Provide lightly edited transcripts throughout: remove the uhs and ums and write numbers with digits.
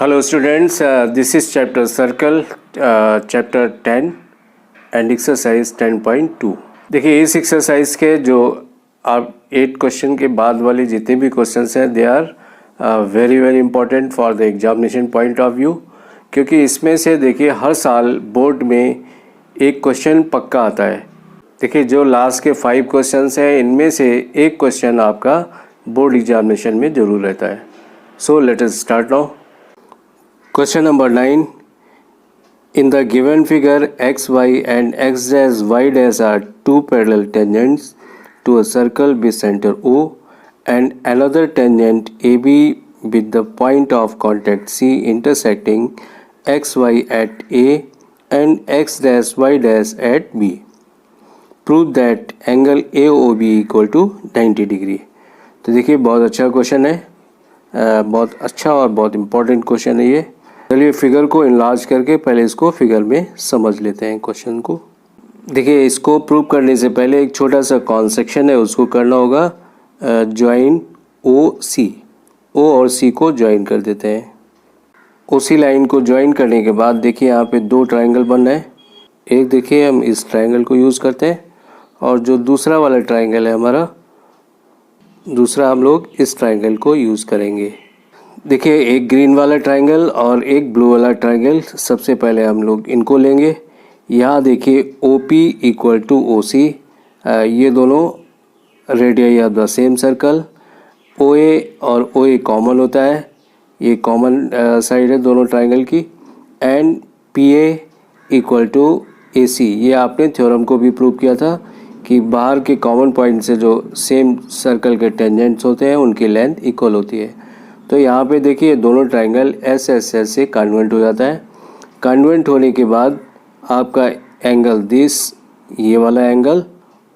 Hello students, this is chapter circle, chapter 10 and exercise 10.2। देखिए इस exercise के जो आप 8 क्वेश्चन के बाद वाले जितने भी क्वेश्चंस हैं they are very very important for the examination point of view, क्योंकि इसमें से देखिए हर साल बोर्ड में एक क्वेश्चन पक्का आता है। देखिए जो लास्ट के 5 क्वेश्चंस हैं इनमें से एक क्वेश्चन आपका बोर्ड एग्जामिनेशन में ज़रूर रहता है। So let us start now. Question number 9. In the given figure, x, y and x dash y dash are two parallel tangents to a circle with center O and another tangent AB with the point of contact C intersecting x, y at A and x dash y dash at B. Prove that angle AOB equal to 90 degree. तो देखिए बहुत अच्छा question है, बहुत अच्छा और बहुत important question है ये। चलिए फिगर को इनलार्ज करके पहले इसको फिगर में समझ लेते हैं क्वेश्चन को। देखिए इसको प्रूव करने से पहले एक छोटा सा कॉन्सेक्शन है उसको करना होगा। ज्वाइन ओ सी, ओ और सी को ज्वाइन कर देते हैं। ओ सी लाइन को ज्वाइन करने के बाद देखिए यहाँ पे 2 ट्राइंगल बन रहे हैं। एक देखिए हम इस ट्राइंगल को यूज़ करते हैं और जो दूसरा वाला ट्राइंगल है हमारा, दूसरा हम लोग इस ट्राइंगल को यूज़ करेंगे। देखिए एक ग्रीन वाला ट्राइंगल और एक ब्लू वाला ट्राइंगल, सबसे पहले हम लोग इनको लेंगे। यहाँ देखिए OP इक्वल टू OC, ये दोनों radius of the same circle. OA और OA कॉमन होता है, ये कॉमन साइड है दोनों ट्राइंगल की। And PA equal to AC, ये आपने थ्योरम को भी प्रूव किया था कि बाहर के कॉमन पॉइंट से जो सेम सर्कल के टेंजेंट्स होते हैं उनकी लेंथ इक्वल होती है। तो यहाँ पे देखिए दोनों ट्राइंगल SSS से कन्वर्ट हो जाता है। कन्वर्ट होने के बाद आपका एंगल दिस, ये वाला एंगल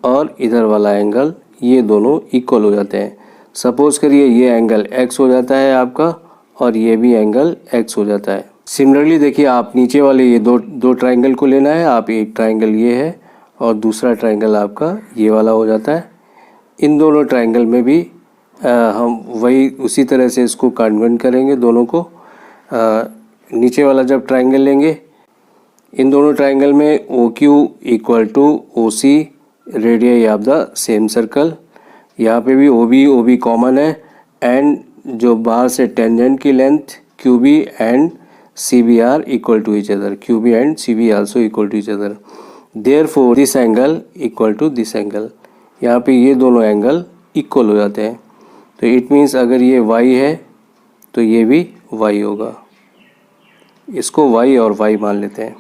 और इधर वाला एंगल, ये दोनों इक्वल हो जाते हैं। सपोज करिए ये एंगल X हो जाता है आपका और ये भी एंगल X हो जाता है। सिमिलरली देखिए आप नीचे वाले ये दो ट्राइंगल को लेना है। आप एक ट्राइंगल ये है और दूसरा ट्राइंगल आपका ये वाला हो जाता है। इन दोनों ट्राइंगल में भी हम वही उसी तरह से इसको कन्वर्ट करेंगे दोनों को। नीचे वाला जब ट्राइंगल लेंगे, इन दोनों ट्राइंगल में OQ equal to OC radius of the same circle. यहाँ पे भी OB कॉमन है एंड जो बाहर से टेंजेंट की length QB and CB are equal to each other. QB and CB also equal to each other. Therefore this angle equal to this angle. यहाँ पे ये दोनों एंगल इक्वल हो जाते हैं। तो इट मीन्स अगर ये y है तो ये भी y होगा। इसको y और y मान लेते हैं।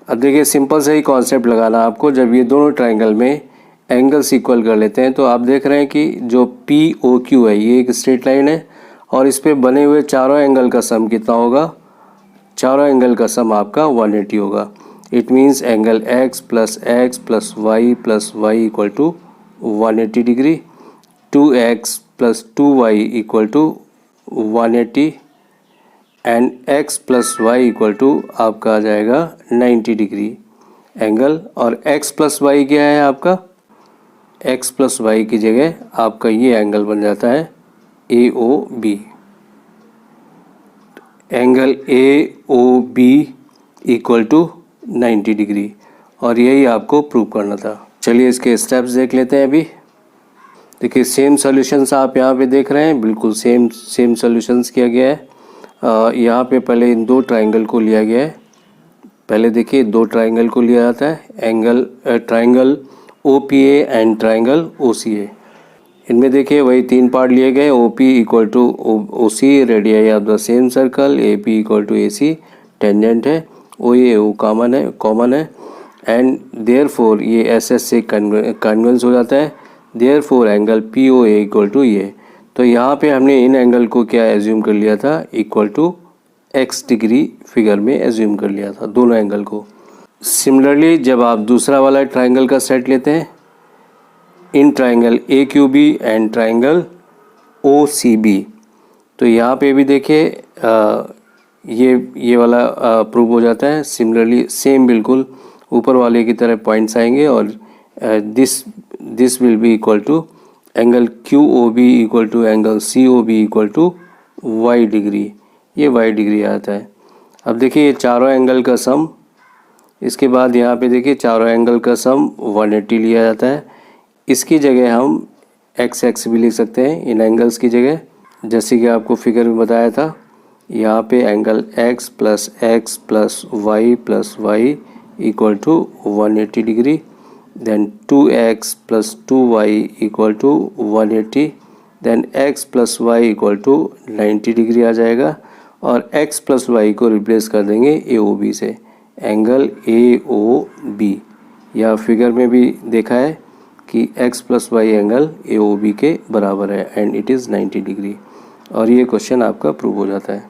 अब देखिए सिंपल से ही कॉन्सेप्ट लगाना आपको। जब ये दोनों ट्राइंगल में एंगल्स इक्वल कर लेते हैं तो आप देख रहे हैं कि जो POQ है ये एक स्ट्रेट लाइन है और इस पे बने हुए चारों एंगल का सम कितना होगा? चारों एंगल का सम आपका 180 होगा। It means angle x plus y equal to 180 degree. 2x plus 2y equal to 180 and x plus y equal to आपका आ जाएगा 90 डिग्री एंगल। और x प्लस वाई क्या है आपका? x प्लस वाई की जगह आपका ये एंगल बन जाता है AOB। Angle AOB equal to 90 degree और यही आपको प्रूव करना था। चलिए इसके स्टेप्स देख लेते हैं अभी। देखिए सेम सॉल्यूशंस आप यहाँ पे देख रहे हैं, बिल्कुल सेम सॉल्यूशंस किया गया है। यहाँ पे पहले इन 2 ट्राइंगल को लिया गया है। पहले देखिए 2 ट्राइंगल को लिया जाता है, triangle OPA and triangle OCA। इनमें देखिए वही 3 पार्ट लिए गए। OP equal to OC radius of the same circle. AP equal to AC tangent है। OA कॉमन है एंड देयरफॉर ये SS से कन्वर्ज हो जाता है। Therefore angle POA equal to ये। तो यहाँ पे हमने इन एंगल को क्या एज्यूम कर लिया था? Equal to x degree figure में एज्यूम कर लिया था दोनों एंगल को। सिमिलरली जब आप दूसरा वाला ट्राइंगल का सेट लेते हैं, in triangle AQB and triangle OCB, तो यहाँ पे भी देखिए ये वाला प्रूव हो जाता है। सिमिलरली सेम बिल्कुल ऊपर वाले की तरह पॉइंट्स आएंगे और this will be equal to angle QOB equal to angle COB equal to y degree। ये y डिग्री आता है। अब देखिए ये चारों एंगल का सम, इसके बाद यहाँ पे देखिए चारों एंगल का सम 180 लिया जाता है। इसकी जगह हम x भी लिख सकते हैं इन एंगल्स की जगह, जैसे कि आपको फिगर में बताया था। यहाँ पे angle x plus y plus y equal to 180 degree, then 2x plus 2y equal to 180, then x plus y equal to 90 degree आ जाएगा, और x प्लस y को रिप्लेस कर देंगे AOB से, एंगल AOB। या फिगर में भी देखा है कि x plus y angle AOB के बराबर है एंड इट इज़ 90 डिग्री, और ये क्वेश्चन आपका प्रूव हो जाता है।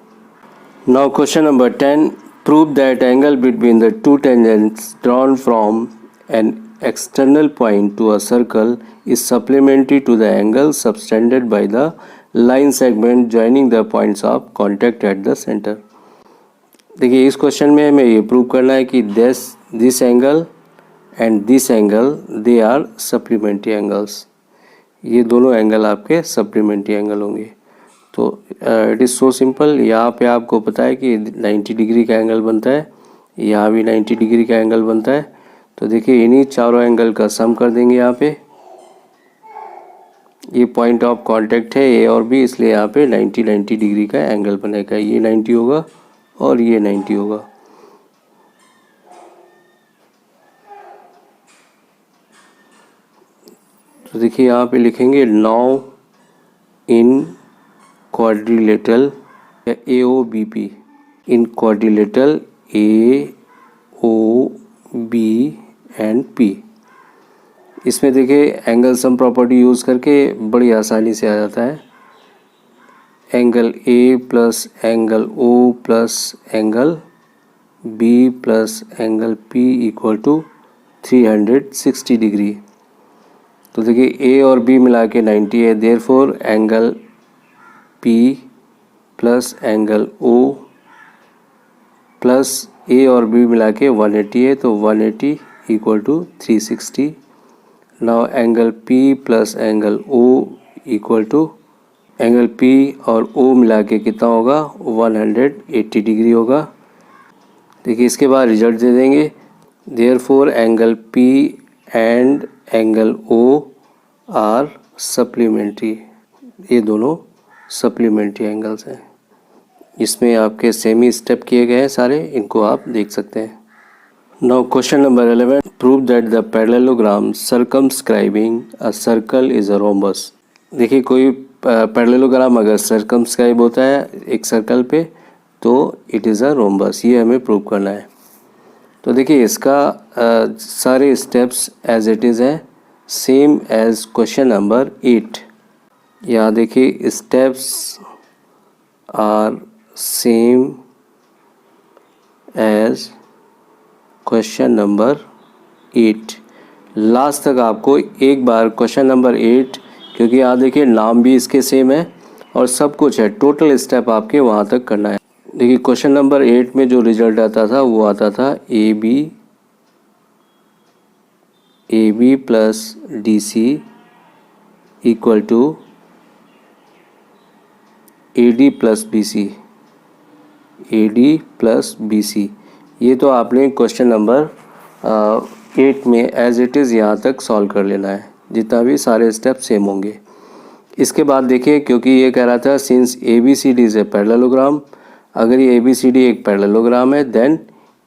Now question number 10, prove that angle between the two tangents drawn from an external point to a circle is supplementary to the angle subtended by the line segment joining the points of contact at the center। देखिए इस question में हमें ये prove करना है कि this angle and this angle they are supplementary angles. ये दोनों एंगल आपके सप्लीमेंट्री एंगल होंगे। तो इट इज़ सो सिंपल। यहाँ पे आपको पता है कि 90 डिग्री का एंगल बनता है, यहाँ भी 90 डिग्री का एंगल बनता है। तो देखिए इन्हीं चारों एंगल का सम कर देंगे यहाँ पे। ये पॉइंट ऑफ कांटेक्ट है ए और बी, इसलिए यहाँ पे 90 डिग्री का एंगल बनेगा। ये 90 होगा और ये 90 होगा। तो देखिए यहाँ पे लिखेंगे now in quadrilateral AOBP, in quadrilateral AOB and P। इसमें देखिए एंगल सम प्रॉपर्टी यूज़ करके बड़ी आसानी से आ जाता है। Angle A plus angle O plus angle B plus angle P equal to 360 degree. तो देखिए A और B मिला के 90 है, therefore angle P plus angle O plus A और B मिला के 180 है, तो 180 equal to 360। Now angle P plus angle O equal to angle P और O मिला के कितना होगा 180 डिग्री होगा। देखिए इसके बाद रिजल्ट दे देंगे। Therefore angle P and angle O are supplementary. ये दोनों सप्लीमेंट्री एंगल्स हैं। इसमें आपके सेमी स्टेप किए गए हैं सारे, इनको आप देख सकते हैं। Now question number 11, prove that the parallelogram circumscribing a circle is a rhombus. देखिए कोई पैरेललोग्राम अगर सर्कमस्क्राइब होता है एक सर्कल पे तो इट इज़ अ रोम्बस, ये हमें प्रूव करना है। तो देखिए इसका सारे स्टेप्स एज इट इज़ है, सेम एज क्वेश्चन नंबर 8। यहाँ देखिए steps are same as question number 8। Last तक आपको एक बार क्वेश्चन नंबर 8, क्योंकि यहाँ देखिए नाम भी इसके सेम है और सब कुछ है, टोटल स्टेप आपके वहाँ तक करना है। देखिए क्वेश्चन नंबर 8 में जो रिजल्ट आता था वो आता था AB plus DC equal to AD plus BC। ये तो आपने क्वेश्चन नंबर 8 में एज इट इज़ यहाँ तक सॉल्व कर लेना है, जितना भी सारे स्टेप सेम होंगे। इसके बाद देखिए क्योंकि ये कह रहा था since ABCD is a parallelogram, अगर ये ABCD एक पैरेललोग्राम है देन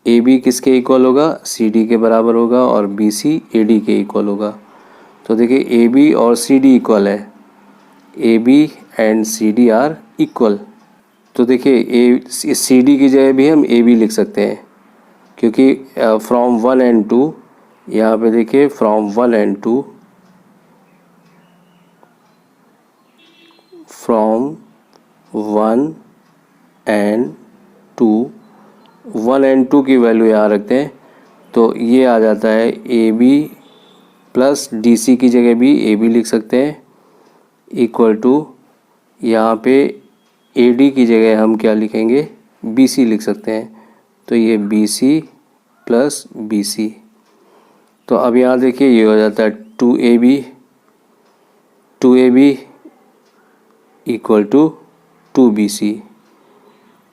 AB किसके इक्वल होगा, CD के बराबर होगा, और BC AD के इक्वल होगा। तो देखिए AB और CD इक्वल है, AB and CD are equal. तो देखिए CD की जगह भी हम AB लिख सकते हैं, क्योंकि फ्रॉम 1 and 2, यहाँ पे देखिए from 1 and 2, from 1 and 2, 1 and 2 की वैल्यू यहाँ रखते हैं, तो ये आ जाता है AB प्लस DC की जगह भी AB लिख सकते हैं, इक्वल टू यहाँ पे AD की जगह हम क्या लिखेंगे, BC लिख सकते हैं, तो ये BC प्लस BC। तो अब यहाँ देखिए ये हो जाता है 2AB equal to 2BC,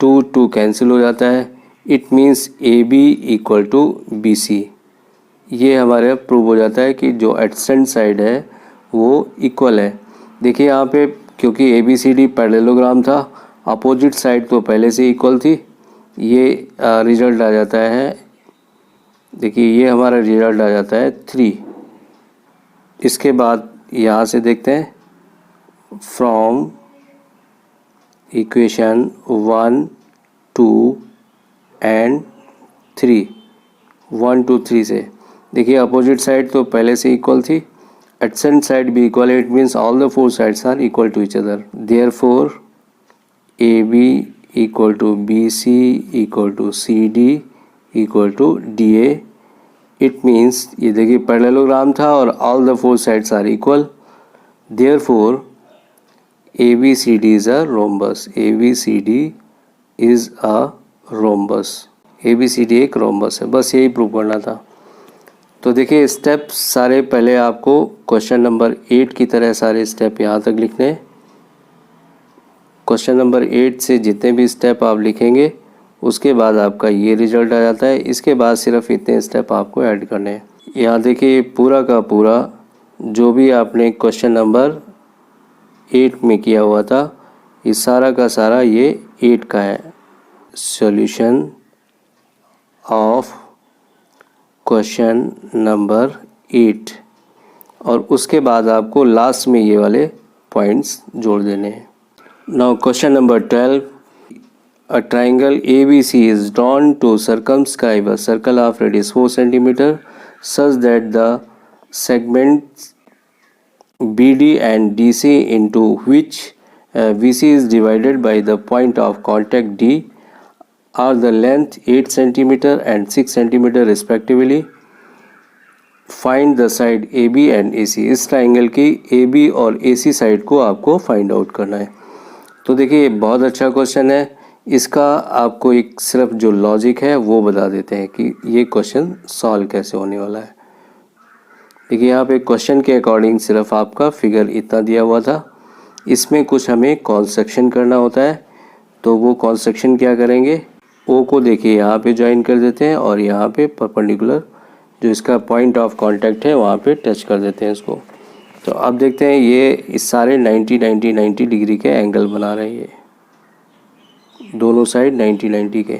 two two cancel हो जाता है, it means A B equal to B C. ये हमारे प्रूव हो जाता है कि जो एडजेसेंट साइड है वो इक्वल है। देखिए यहाँ पे क्योंकि A B C D parallelogram था, अपोजिट साइड तो पहले से इक्वल थी, ये रिजल्ट आ जाता है। देखिए ये हमारा रिजल्ट आ जाता है 3। इसके बाद यहाँ से देखते हैं, फ्रॉम इक्वेशन 1 2 एंड 3, 1 2 3 से देखिए अपोजिट साइड तो पहले से इक्वल थी, एडजेसेंट साइड भी इक्वल है, it means all the 4 sides are equal to each other. Therefore A B equal to B C equal to C D equal to D A. It means ये देखिए parallelogram था और all the 4 sides are equal, therefore A B C D is a rhombus. A B C D is a rhombus. A B C D एक rhombus है। बस यही prove करना था। तो देखिए स्टेप सारे पहले आपको क्वेश्चन नंबर 8 की तरह सारे स्टेप यहाँ तक लिखने हैं। क्वेश्चन नंबर 8 से जितने भी स्टेप आप लिखेंगे उसके बाद आपका ये रिजल्ट आ जाता है। इसके बाद सिर्फ इतने स्टेप आपको ऐड करने हैं। यहाँ देखिए पूरा का पूरा जो भी आपने क्वेश्चन नंबर 8 में किया हुआ था, ये सारा का सारा ये 8 का है। सॉल्यूशन ऑफ क्वेश्चन नंबर 8, और उसके बाद आपको लास्ट में ये वाले पॉइंट्स जोड़ देने हैं। Now question number 12, a triangle ABC is drawn to circumscribe a circle of radius 4 cm such that the segments BD and DC into which VC is divided by the point of contact D are the length 8 cm and 6 cm respectively. Find the side AB and AC। इस triangle की AB और AC side को आपको find out करना है। तो देखिए बहुत अच्छा क्वेश्चन है। इसका आपको एक सिर्फ जो लॉजिक है वो बता देते हैं कि ये क्वेश्चन सॉल्व कैसे होने वाला है। देखिए यहाँ पे क्वेश्चन के अकॉर्डिंग सिर्फ आपका फिगर इतना दिया हुआ था, इसमें कुछ हमें कॉन्स्ट्रक्शन करना होता है। तो वो कॉन्स्ट्रक्शन क्या करेंगे, ओ को देखिए यहाँ पे ज्वाइन कर देते हैं और यहाँ पे परपेंडिकुलर जो इसका पॉइंट ऑफ कांटेक्ट है वहाँ पे टच कर देते हैं इसको। तो अब देखते हैं ये इस सारे 90 डिग्री के एंगल बना रहे हैं, दोनों साइड 90 के।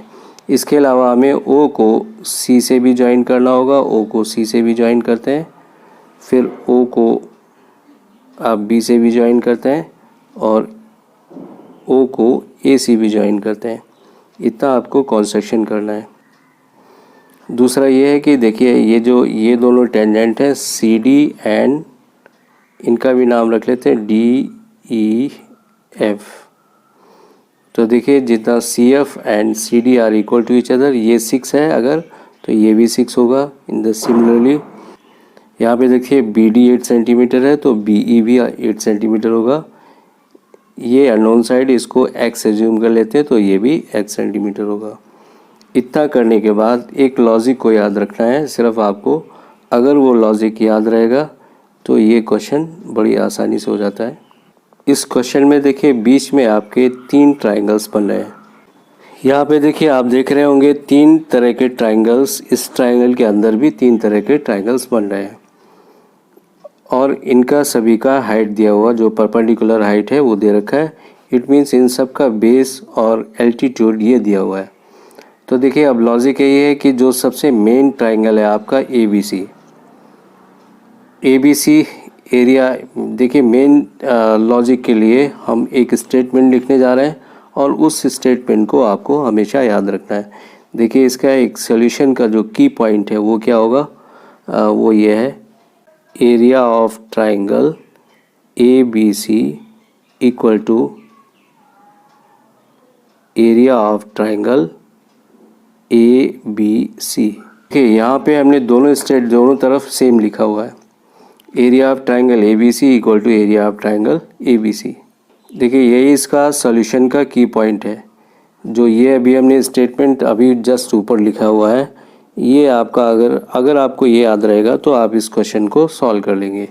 इसके अलावा हमें ओ को सी से भी ज्वाइन करना होगा। ओ को सी से भी ज्वाइन करते हैं, फिर ओ को आप बी से भी ज्वाइन करते हैं और ओ को ए से भी ज्वाइन करते हैं। इतना आपको कॉन्स्ट्रक्शन करना है। दूसरा ये है कि देखिए ये दोनों टेंजेंट हैं सी डी एंड इनका भी नाम रख लेते हैं डी ई एफ। तो देखिए जितना C F and C D are equal to each other, ये 6 है अगर, तो ये भी 6 होगा। इन द सिमिलरली यहाँ पे देखिए बी डी 8 सेंटीमीटर है तो बी ई भी 8 सेंटीमीटर होगा। ये अननोन साइड इसको एक्स एज्यूम कर लेते हैं तो ये भी एक्स सेंटीमीटर होगा। इतना करने के बाद एक लॉजिक को याद रखना है सिर्फ आपको। अगर वो लॉजिक याद रहेगा तो ये क्वेश्चन बड़ी आसानी से हो जाता है। इस क्वेश्चन में देखिए बीच में आपके 3 ट्राइंगल्स बन रहे हैं। यहाँ पे देखिए आप देख रहे होंगे 3 तरह के ट्राइंगल्स, इस ट्राइंगल के अंदर भी 3 तरह के ट्राइंगल्स बन रहे हैं और इनका सभी का हाइट दिया हुआ, जो परपेंडिकुलर हाइट है वो दे रखा है। इट मीन्स इन सब का बेस और एल्टीट्यूड ये दिया हुआ है। तो देखिए अब लॉजिक ये है कि जो सबसे मेन ट्राइंगल है आपका ए बी सी एरिया, देखिए मेन लॉजिक के लिए हम एक स्टेटमेंट लिखने जा रहे हैं और उस स्टेटमेंट को आपको हमेशा याद रखना है। देखिए इसका एक सॉल्यूशन का जो की पॉइंट है वो क्या होगा, वो ये है area of triangle A B C equal to area of triangle A B C. देखिए यहाँ पे हमने दोनों तरफ सेम लिखा हुआ है, area of triangle A B C equal to area of triangle A B C. देखिए यही इसका सॉल्यूशन का की पॉइंट है। जो ये अभी हमने स्टेटमेंट अभी जस्ट ऊपर लिखा हुआ है, ये आपका अगर आपको ये याद रहेगा तो आप इस क्वेश्चन को सॉल्व कर लेंगे।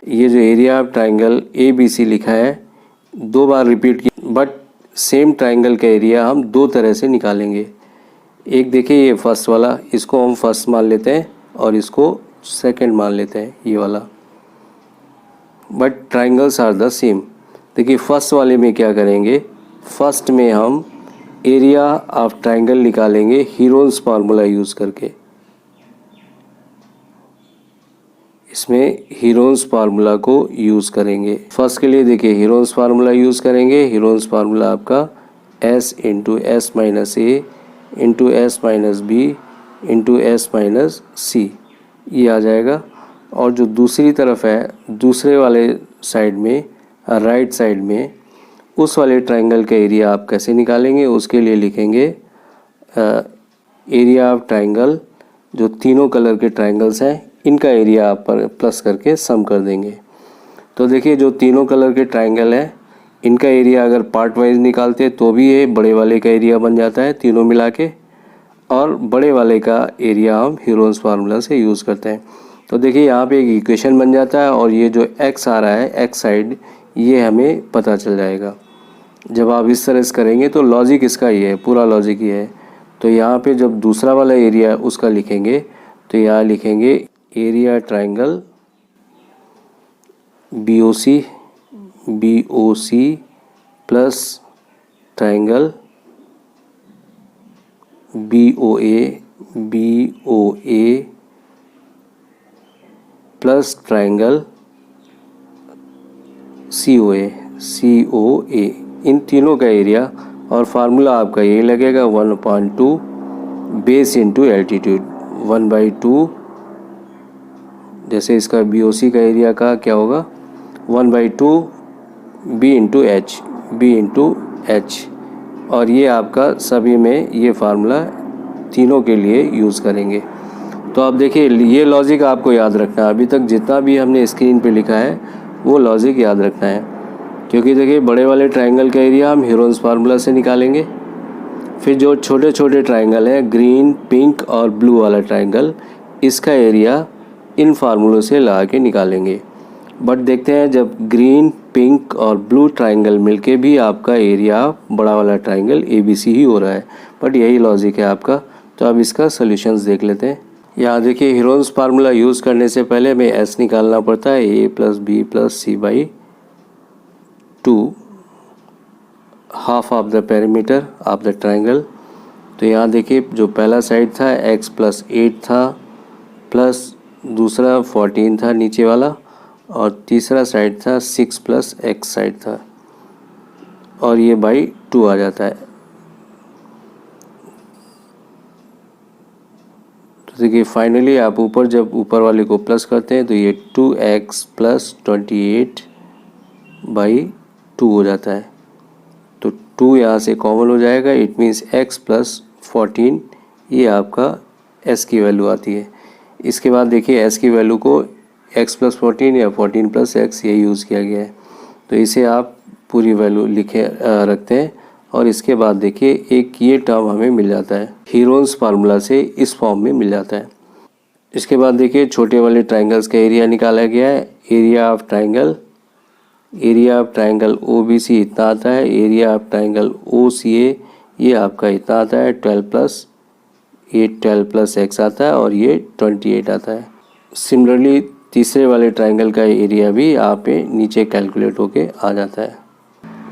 ये जो area of triangle A B C लिखा है 2 बार रिपीट किया, बट सेम ट्राइंगल का एरिया हम दो तरह से निकालेंगे। एक देखिए ये फर्स्ट वाला, इसको हम फर्स्ट मान लेते हैं और इसको सेकंड मान लेते हैं, ये वाला, but triangles are the same. देखिए फर्स्ट वाले में क्या करेंगे, फर्स्ट में हम एरिया ऑफ ट्राइंगल निकालेंगे हीरोन्स फार्मूला यूज़ करके। इसमें हीरोन्स फार्मूला को यूज़ करेंगे। फर्स्ट के लिए देखिए हीरोन्स फार्मूला यूज़ करेंगे। हीरोन्स फार्मूला आपका s into s minus a into s minus b into s minus c, ये आ जाएगा। और जो दूसरी तरफ है, दूसरे वाले साइड में, राइट साइड में, उस वाले ट्राइंगल का एरिया आप कैसे निकालेंगे, उसके लिए लिखेंगे एरिया ऑफ ट्राइंगल, जो तीनों कलर के ट्राइंगल्स हैं इनका एरिया आप पर प्लस करके सम कर देंगे। तो देखिए जो तीनों कलर के ट्राइंगल हैं इनका एरिया अगर पार्ट वाइज निकालते तो भी ये बड़े वाले का एरिया बन जाता है तीनों मिला के, और बड़े वाले का एरिया हम हीरोन्स फार्मूला से यूज़ करते हैं। तो देखिए यहाँ पे एक इक्वेशन बन जाता है और ये जो x आ रहा है, x साइड, ये हमें पता चल जाएगा। जब आप इस तरह से करेंगे तो लॉजिक इसका ये है, पूरा लॉजिक ये है। तो यहाँ पे जब दूसरा वाला एरिया उसका लिखेंगे तो यहाँ लिखेंगे area triangle BOC plus triangle BOA plus triangle COA। इन तीनों का एरिया और फार्मूला आपका यही लगेगा 1/2 बेस इंटू एल्टीट्यूड, 1/2। जैसे इसका BOC का एरिया का क्या होगा, 1/2 B इंटू H। और ये आपका सभी में ये फार्मूला तीनों के लिए यूज़ करेंगे। तो आप देखिए ये लॉजिक आपको याद रखना है। अभी तक जितना भी हमने स्क्रीन पे लिखा है वो लॉजिक याद रखना है, क्योंकि देखिए बड़े वाले ट्राइंगल का एरिया हम हीरोन्स फार्मूला से निकालेंगे। फिर जो छोटे छोटे ट्राइंगल हैं, ग्रीन, पिंक और ब्लू वाला ट्राइंगल, इसका एरिया इन फार्मूलों से लगा के निकालेंगे। बट देखते हैं जब ग्रीन, पिंक और ब्लू ट्राइंगल मिलके भी आपका एरिया बड़ा वाला ट्राइंगल ABC ही हो रहा है। बट यही लॉजिक है आपका। तो अब इसका सॉल्यूशंस देख लेते हैं। यहाँ देखिए हीरोन्स फार्मूला यूज़ करने से पहले हमें S निकालना पड़ता है, A + B + C/2, half of the perimeter of the triangle. तो यहाँ देखिए जो पहला साइड था x + 8 था, प्लस दूसरा 14 था नीचे वाला, और तीसरा साइड था 6 + x साइड था, और ये /2 आ जाता है। तो देखिए फाइनली आप ऊपर जब ऊपर वाले को प्लस करते हैं तो ये 2x + 28/2 हो जाता है। तो 2 यहाँ से कॉमन हो जाएगा, इट मीन्स x + 14, ये आपका s की वैल्यू आती है। इसके बाद देखिए s की वैल्यू को x + 14 या 14 + x ये यूज़ किया गया है। तो इसे आप पूरी वैल्यू लिखे रखते हैं, और इसके बाद देखिए एक ये टर्म हमें मिल जाता है हीरोन्स फार्मूला से, इस फॉर्म में मिल जाता है। इसके बाद देखिए छोटे वाले ट्राइंगल्स का एरिया निकाला गया है। एरिया ऑफ ट्राइंगल OBC इतना आता है, एरिया ऑफ ट्राइंगल OCA ये आपका इतना आता है, 12 + x आता है, और ये 28 आता है। सिमिलरली तीसरे वाले ट्राइंगल का एरिया भी यहाँ पे नीचे कैलकुलेट होके आ जाता है।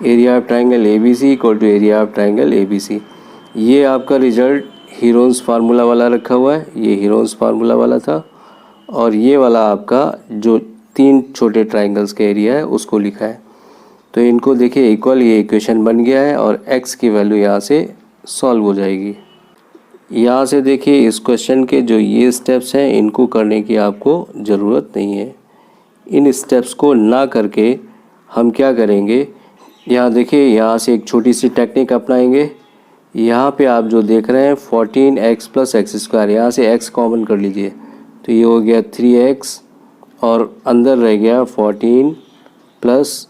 Area of triangle ABC = area of triangle ABC। ये आपका रिजल्ट हीरोन्स फार्मूला वाला रखा हुआ है, ये हीरोन्स फार्मूला वाला था, और ये वाला आपका जो 3 छोटे ट्राइंगल्स का एरिया है उसको लिखा है। तो इनको देखिए इक्वल, ये इक्वेशन बन गया है, और x की वैल्यू यहाँ से सॉल्व हो जाएगी। यहाँ से देखिए इस क्वेश्चन के जो ये स्टेप्स हैं इनको करने की आपको ज़रूरत नहीं है। इन स्टेप्स को ना करके हम क्या करेंगे, यहाँ देखिए यहाँ से एक छोटी सी टेक्निक अपनाएंगे। यहाँ पे आप जो देख रहे हैं 14x + x², यहाँ से x कॉमन कर लीजिए, तो ये हो गया 3x, और अंदर रह गया 14 +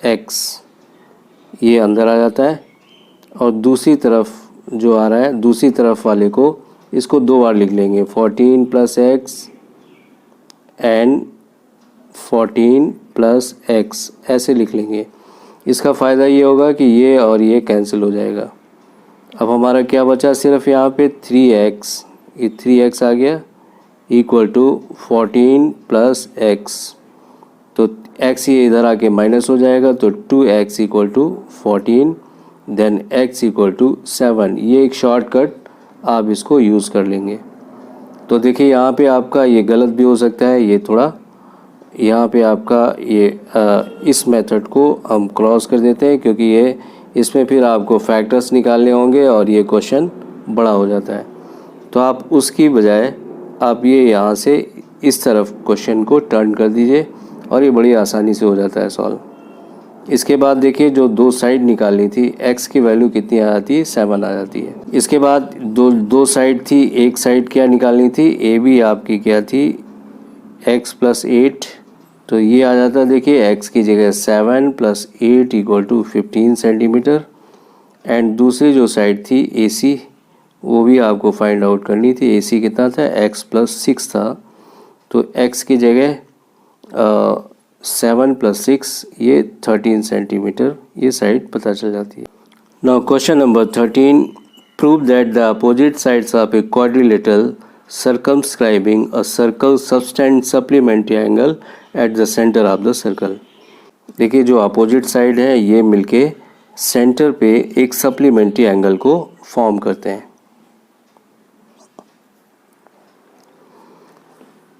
x, ये अंदर आ जाता है। और दूसरी तरफ जो आ रहा है, दूसरी तरफ वाले को इसको 2 बार लिख लेंगे, 14 + x एंड 14 + x ऐसे लिख लेंगे। इसका फ़ायदा ये होगा कि ये और ये कैंसिल हो जाएगा। अब हमारा क्या बचा, सिर्फ यहाँ पे 3x, ये 3x आ गया इक्वल टू 14 प्लस x, तो x ये इधर आके माइनस हो जाएगा, तो 2x equal to 14, then x equal to 7। ये एक शॉर्टकट आप इसको यूज़ कर लेंगे। तो देखिए यहाँ पे आपका ये गलत भी हो सकता है, ये थोड़ा यहाँ पे आपका ये इस मेथड को हम क्रॉस कर देते हैं, क्योंकि ये इसमें फिर आपको फैक्टर्स निकालने होंगे और ये क्वेश्चन बड़ा हो जाता है। तो आप उसकी बजाय आप ये यहाँ से इस तरफ क्वेश्चन को टर्न कर दीजिए और ये बड़ी आसानी से हो जाता है सॉल्व। इसके बाद देखिए जो दो साइड निकालनी थी, x की वैल्यू कितनी आ जाती है, 7 आ जाती है। इसके बाद दो साइड थी, एक साइड क्या निकालनी थी, ए बी आपकी क्या थी, x प्लस 8, तो ये आ जाता है देखिए x की जगह 7 plus 8 equal to 15 centimetre. And दूसरी जो साइड थी AC, वो भी आपको फाइंड आउट करनी थी। AC कितना था, x प्लस 6 था, तो x की जगह 7 प्लस 6 ये 13 सेंटीमीटर, ये साइड पता चल जाती है। Now question number 13, prove that the opposite sides of a quadrilateral circumscribing a circle subtend supplementary angle at the center of the circle। देखिए जो अपोजिट साइड है ये मिलके सेंटर पे एक सप्लीमेंट्री एंगल को फॉर्म करते हैं।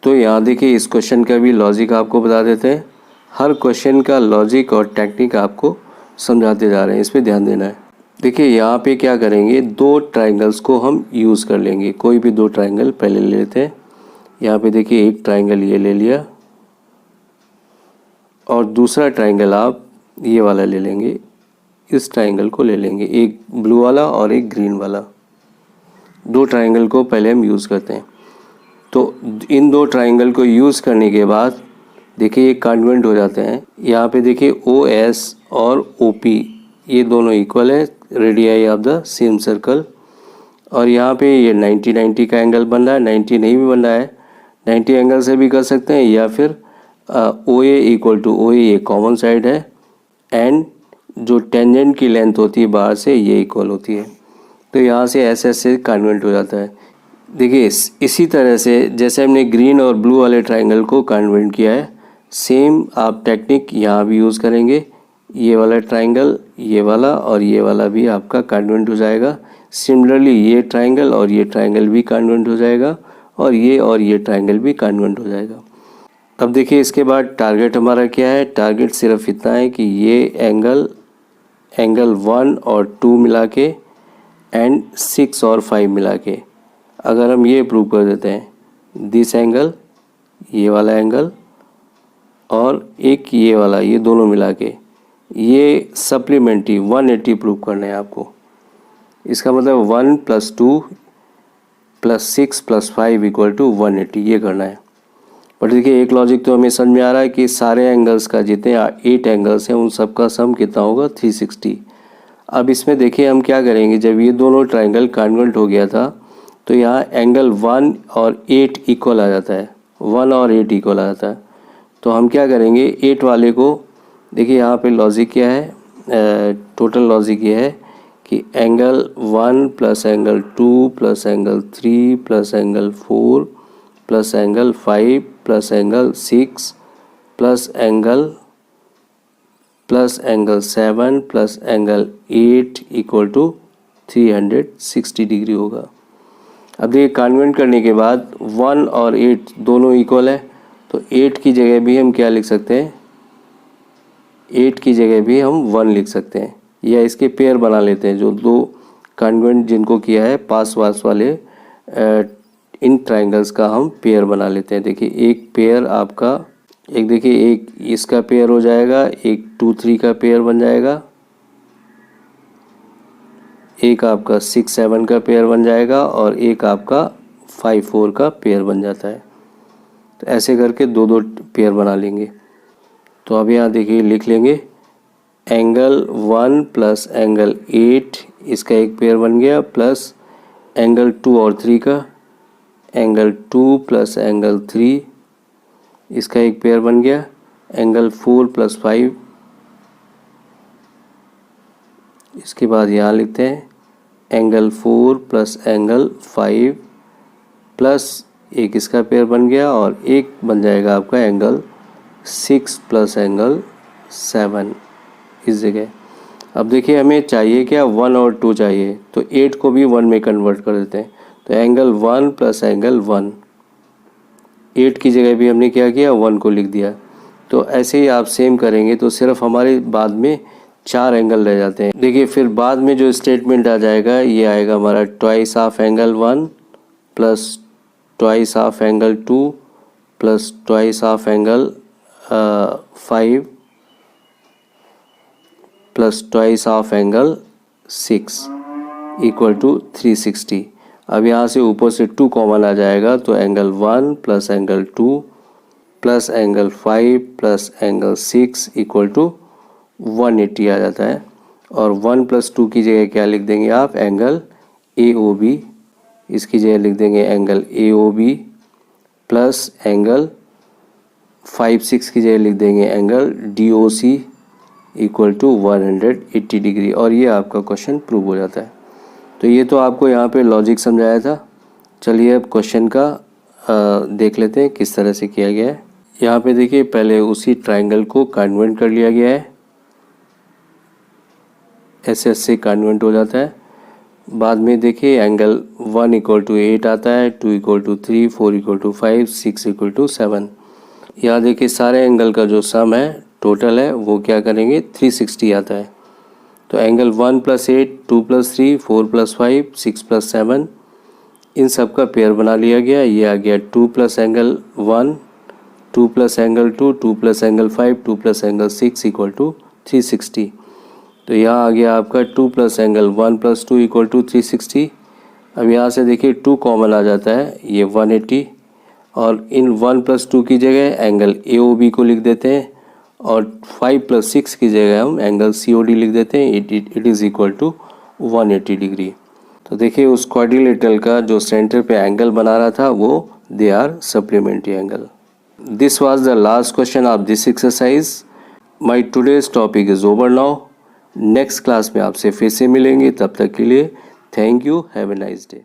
तो यहाँ देखिए इस क्वेश्चन का भी लॉजिक आपको बता देते हैं। हर क्वेश्चन का लॉजिक और टेक्निक आपको समझाते जा रहे हैं, इस पर ध्यान देना है। देखिए यहाँ पे क्या करेंगे, दो ट्राइंगल्स को हम यूज़ कर लेंगे। कोई भी दो ट्राइंगल पहले ले लेते हैं। यहाँ पे देखिए एक ट्राइंगल ये ले लिया और दूसरा ट्राइंगल आप ये वाला ले लेंगे, इस ट्राइंगल को ले लेंगे, एक ब्लू वाला और एक ग्रीन वाला। दो ट्राइंगल को पहले हम यूज़ करते हैं। तो इन दो ट्राइंगल को यूज़ करने के बाद देखिए ये कॉन्वेंट हो जाते हैं। यहाँ पे देखिए OS और OP ये दोनों इक्वल है, radii of the same circle. और यहाँ पे ये 90 का एंगल बन रहा है, 90 नहीं भी बन रहा है, 90 एंगल से भी कर सकते हैं, या फिर OA इक्वल टू OA ये कॉमन साइड है, एंड जो टेंजेंट की लेंथ होती है बाहर से ये इक्वल होती है। तो यहाँ से SS से कन्वर्ट हो जाता है। देखिए इसी तरह से जैसे हमने ग्रीन और ब्लू वाले ट्राइंगल को कन्वर्ट किया है, सेम आप टेक्निक यहाँ भी यूज़ करेंगे। ये वाला ट्राइंगल, ये वाला और ये वाला भी आपका कन्वर्ट हो जाएगा। सिमिलरली ये ट्राइंगल और ये ट्राइंगल भी कन्वर्ट हो जाएगा, और ये ट्राइंगल भी कन्वर्ट हो जाएगा। अब देखिए इसके बाद टारगेट हमारा क्या है, टारगेट सिर्फ इतना है कि ये एंगल 1 और 2 मिला के एंड 6 और 5 मिला के अगर हम ये प्रूव कर देते हैं, दिस एंगल, ये वाला एंगल और एक ये वाला, ये दोनों मिला के ये सप्लीमेंट्री 180 प्रूव करना है आपको। इसका मतलब 1 + 2 + 6 + 5 इक्वल टू 180 ये करना है। बट देखिए एक लॉजिक तो हमें समझ में आ रहा है कि सारे एंगल्स का जितने 8 एंगल्स हैं उन सब का सम कितना होगा, 360। अब इसमें देखिए हम क्या करेंगे, जब ये दोनों ट्राइंगल कन्वर्ट हो गया था तो यहाँ एंगल 1 और 8 इक्वल आ जाता है, 1 और 8 इक्वल आ जाता है। तो हम क्या करेंगे, 8 वाले को देखिए यहाँ पे लॉजिक क्या है, टोटल लॉजिक ये है कि angle 1 + angle 2 + angle 3 + angle 4 + angle 5 + angle 6 + angle 7 + angle 8 equal to 360 degree होगा। अब देखिए कन्वर्ट करने के बाद 1 और 8 दोनों इक्वल है, तो 8 की जगह भी हम क्या लिख सकते हैं, 8 की जगह भी हम 1 लिख सकते हैं, या इसके पेयर बना लेते हैं। जो दो कन्वर्ट जिनको किया है पास वास वाले इन ट्राइंगल्स का हम पेयर बना लेते हैं। देखिए एक पेयर आपका, एक देखिए एक इसका पेयर हो जाएगा, एक 2 3 का पेयर बन जाएगा, एक आपका 6 7 का पेयर बन जाएगा, और एक आपका 5 4 का पेयर बन जाता है। तो ऐसे करके दो दो पेयर बना लेंगे। तो अब यहाँ देखिए लिख लेंगे एंगल 1 + एंगल 8 इसका एक पेयर बन गया, प्लस एंगल 2 और 3 का, एंगल 2 + एंगल 3 इसका एक पेयर बन गया, एंगल 4 + 5 इसके बाद यहाँ लिखते हैं एंगल 4 प्लस एंगल 5 प्लस एक इसका पेयर बन गया और एक बन जाएगा आपका एंगल 6 प्लस एंगल 7 इस जगह। अब देखिए हमें चाहिए क्या, 1 और 2 चाहिए, तो 8 को भी 1 में कन्वर्ट कर देते हैं। तो एंगल 1 प्लस एंगल 1, 8 की जगह भी हमने क्या किया, 1 को लिख दिया। तो ऐसे ही आप सेम करेंगे तो सिर्फ हमारे बाद में 4 एंगल रह जाते हैं। देखिए फिर बाद में जो स्टेटमेंट आ जाएगा ये आएगा हमारा twice of angle 1 plus twice of angle 2 plus twice of angle 5 plus twice of angle 6 equal to 360। अब यहाँ से ऊपर से 2 कॉमन आ जाएगा तो angle 1 plus angle 2 plus angle 5 plus angle 6 equal to 180 आ जाता है। और 1 प्लस 2 की जगह क्या लिख देंगे आप, एंगल AOB, इसकी जगह लिख देंगे एंगल AOB प्लस एंगल 5 6 की जगह लिख देंगे angle DOC equal to 180 degree. और ये आपका क्वेश्चन प्रूव हो जाता है। तो ये तो आपको यहाँ पे लॉजिक समझाया था। चलिए अब क्वेश्चन का देख लेते हैं किस तरह से किया गया है। यहाँ पे देखिए पहले उसी ट्राइंगल को कन्वर्ट कर लिया गया है, ऐसे से कन्वर्ट हो जाता है। बाद में देखिए एंगल 1 इक्वल टू 8 आता है, 2 equal to 3, 4 equal to 5, 6 equal to 7। यहाँ देखिए सारे एंगल का जो सम है टोटल है वो क्या करेंगे, 360 आता है। तो angle 1 plus 8, 2 plus 3, 4 plus 5, 6 plus 7, इन सब का पेयर बना लिया गया। ये आ गया 2 plus angle 1, 2 plus angle 2, 2 plus angle 5, 2 plus angle 6 equal to 360। तो यहाँ आ गया आपका 2 plus angle 1 plus 2 equal to 360। अब यहाँ से देखिए 2 कॉमन आ जाता है, ये 180, और इन 1 प्लस 2 की जगह एंगल AOB को लिख देते हैं और 5 प्लस 6 की जगह हम एंगल COD लिख देते हैं। It is equal to 180 degree. तो देखिए उस क्वाड्रिलेटरल का जो सेंटर पे एंगल बना रहा था वो they are supplementary angle. This was the last question of this exercise. My today's topic is over now. Next class में आपसे फिर से मिलेंगे, तब तक के लिए thank you, have a nice day.